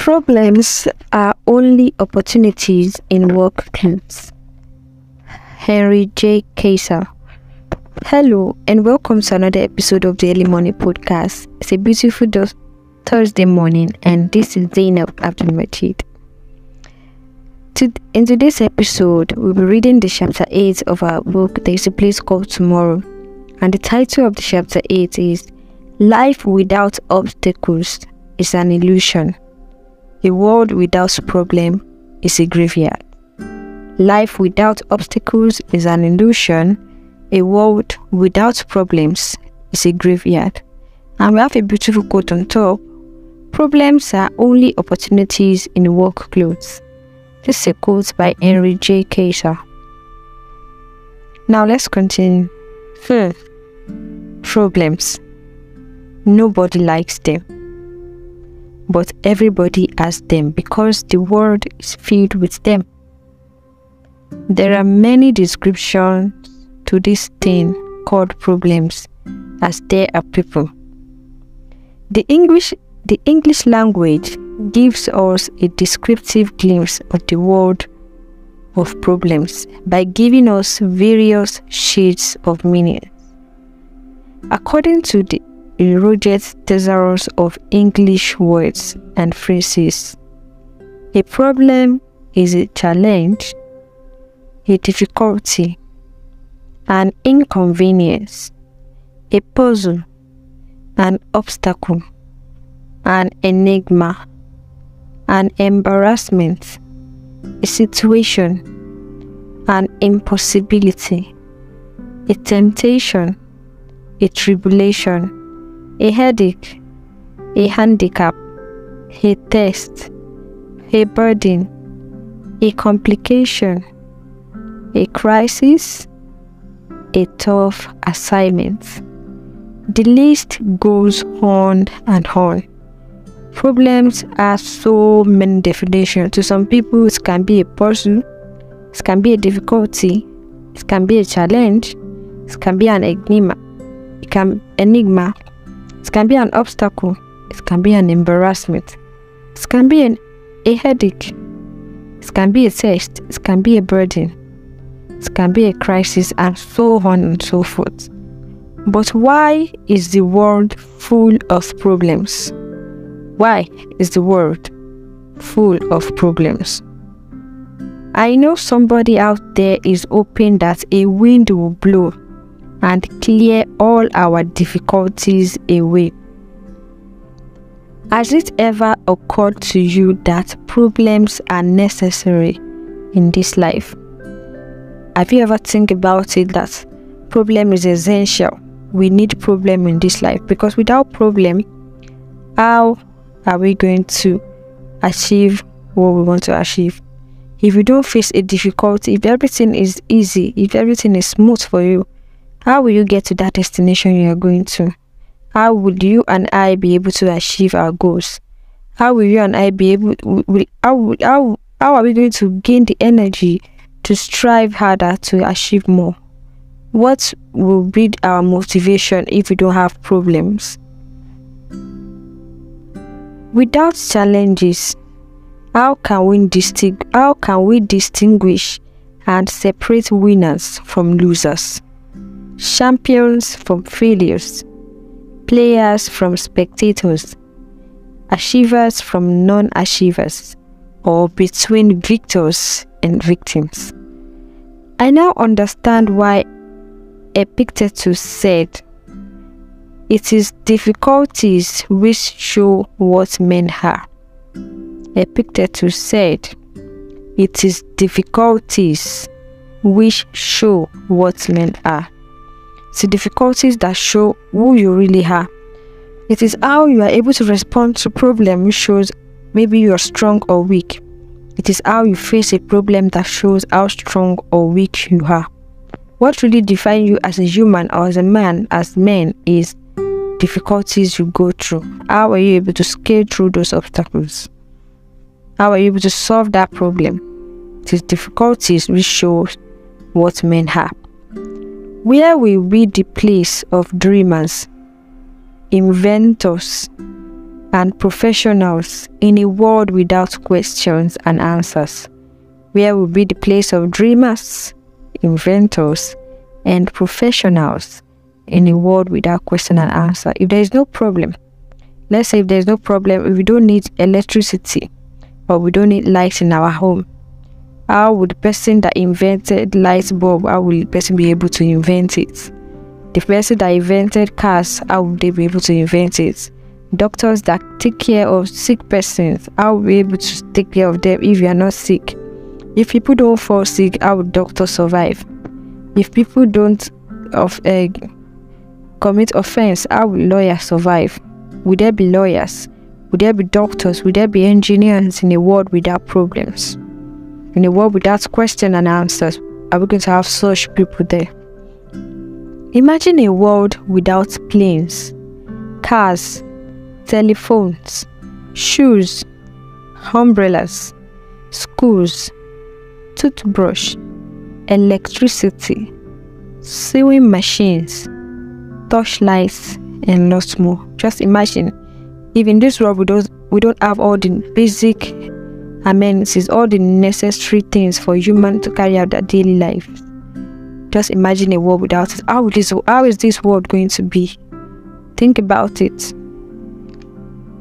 Problems are only opportunities in work clothes. Henry J. Kaiser. Hello and welcome to another episode of the Early Morning Podcast. It's a beautiful Thursday morning and this is Zainab Abdul Majid. In today's episode, we'll be reading the chapter 8 of our book, There is a Place Called Tomorrow. And the title of the chapter 8 is Life Without Obstacles is an Illusion. A world without problem is a graveyard. Life without obstacles is an illusion. A world without problems is a graveyard. And we have a beautiful quote on top. Problems are only opportunities in work clothes. This is a quote by Henry J. Kaiser. Now let's continue. Problems. Nobody likes them. But everybody has them because the world is filled with them. There are many descriptions to this thing called problems, as there are people. The English language gives us a descriptive glimpse of the world of problems by giving us various shades of meaning. According to the eroded thesaurus of English words and phrases, a problem is a challenge, a difficulty, an inconvenience, a puzzle, an obstacle, an enigma, an embarrassment, a situation, an impossibility, a temptation, a tribulation, a headache, a handicap, a test, a burden, a complication, a crisis, a tough assignment. The list goes on and on. Problems are so many definitions. To some people, it can be a puzzle, it can be a difficulty, it can be a challenge, it can be an enigma, it can be an obstacle, it can be an embarrassment, it can be a headache, it can be a test, it can be a burden, it can be a crisis, and so on and so forth. But why is the world full of problems? Why is the world full of problems? I know somebody out there is hoping that a wind will blow and clear all our difficulties away. Has it ever occurred to you that problems are necessary in this life? Have you ever think about it that problem is essential? We need problem in this life because without problem, how are we going to achieve what we want to achieve? If you don't face a difficulty, if everything is easy, if everything is smooth for you, how will you get to that destination you are going to? How would you and I be able to achieve our goals? How will you and I be able? How are we going to gain the energy to strive harder to achieve more? What will be our motivation if we don't have problems? Without challenges, how can we distinguish and separate winners from losers? Champions from failures, players from spectators, achievers from non-achievers, or between victors and victims. I now understand why Epictetus said, "It is difficulties which show what men are." Epictetus said, "It is difficulties which show what men are." It's the difficulties that show who you really are. It is how you are able to respond to problem which shows maybe you are strong or weak. It is how you face a problem that shows how strong or weak you are. What really defines you as a human or as a man, as men, is difficulties you go through. How are you able to scale through those obstacles? How are you able to solve that problem? It is difficulties which show what men are. Where will be the place of dreamers, inventors, and professionals in a world without questions and answers. Where will be the place of dreamers, inventors, and professionals in a world without question and answer? If there is no problem, let's say if there is no problem, if we don't need electricity or we don't need lights in our home, how would the person that invented light bulb, how will the person be able to invent it? The person that invented cars, how would they be able to invent it? Doctors that take care of sick persons, how will we be able to take care of them if you are not sick? If people don't fall sick, how would doctors survive? If people don't commit offense, how will lawyers survive? Would there be lawyers? Would there be doctors? Would there be engineers in a world without problems? In a world without question and answers, are we going to have such people there? Imagine a world without planes, cars, telephones, shoes, umbrellas, schools, toothbrush, electricity, sewing machines, torchlights, and lots more. Just imagine if in this world we don't have all the basic amenities, all the necessary things for humans to carry out their daily life. Just imagine a world without it. How is this world going to be? Think about it.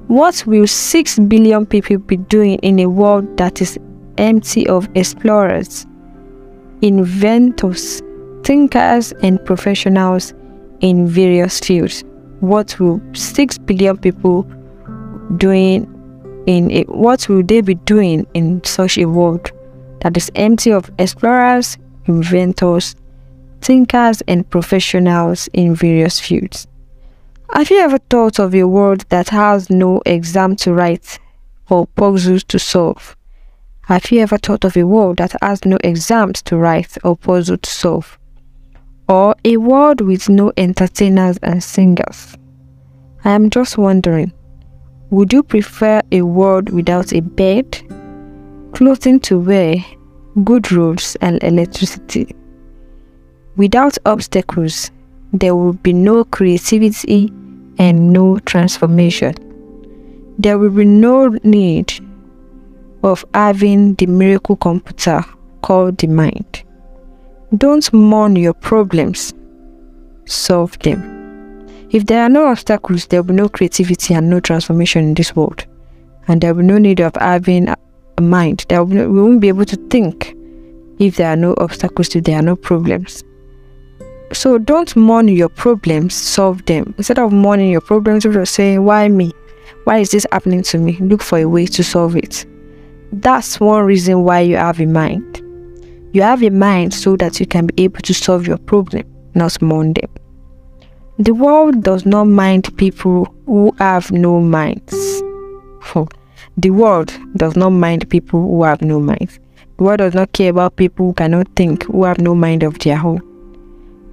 What will 6 billion people be doing in a world that is empty of explorers, inventors, thinkers, and professionals in various fields? What will 6 billion people what will they be doing in such a world that is empty of explorers, inventors, thinkers, and professionals in various fields? Have you ever thought of a world that has no exam to write or puzzles to solve? Have you ever thought of a world that has no exams to write or puzzles to solve? Or a world with no entertainers and singers? I am just wondering, would you prefer a world without a bed, clothing to wear, good roads, and electricity? Without obstacles, there will be no creativity and no transformation. There will be no need of having the miracle computer called the mind. Don't mourn your problems, solve them. If there are no obstacles, there will be no creativity and no transformation in this world. And there will be no need of having a mind. We won't be able to think if there are no obstacles, if there are no problems. So don't mourn your problems, solve them. Instead of mourning your problems, you're saying, why me? Why is this happening to me? Look for a way to solve it. That's one reason why you have a mind. You have a mind so that you can be able to solve your problem, not mourn them. The world does not mind people who have no minds. The world does not mind people who have no minds. The world does not care about people who cannot think, who have no mind of their own.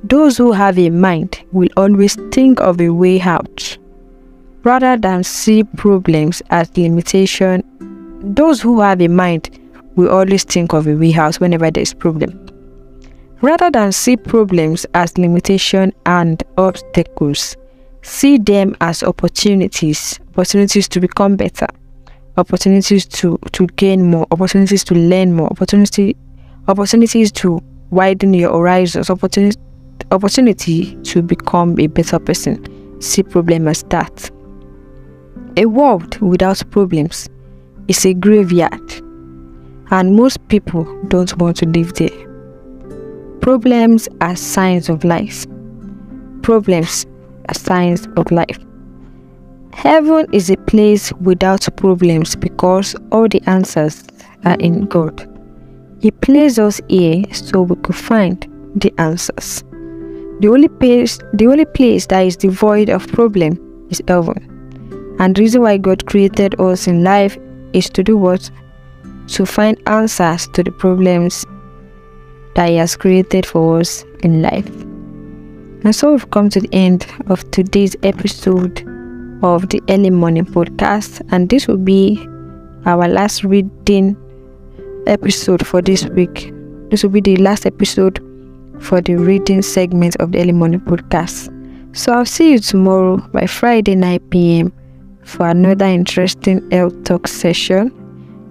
Those who have a mind will always think of a way out, rather than see problems as limitation. Those who have a mind will always think of a way out whenever there is problem, rather than see problems as limitation and obstacles. See them as opportunities to become better, opportunities to gain more, opportunities to learn more, opportunities to widen your horizons, opportunity to become a better person. See problem as that. A world without problems is a graveyard, and most people don't want to live there. Problems are signs of life. Problems are signs of life. Heaven is a place without problems because all the answers are in God. He placed us here so we could find the answers. The only place that is devoid of problem is heaven. And the reason why God created us in life is to do what? To find answers to the problems that He has created for us in life. And so we've come to the end of today's episode of the Early Morning Podcast, and this will be our last reading episode for this week. This will be the last episode for the reading segment of the Early Morning Podcast. So I'll see you tomorrow by Friday 9 p.m. for another interesting health talk session.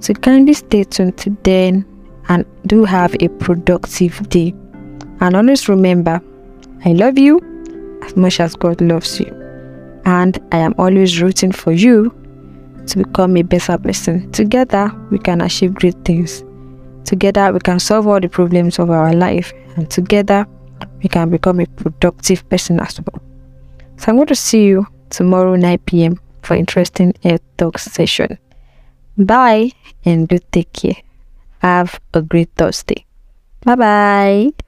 So kindly stay tuned to then and do have a productive day. And always remember, I love you as much as God loves you. And I am always rooting for you to become a better person. Together, we can achieve great things. Together, we can solve all the problems of our life. And together, we can become a productive person as well. So I'm going to see you tomorrow 9 p.m. for interesting health talk session. Bye and do take care. Have a great Thursday. Bye bye.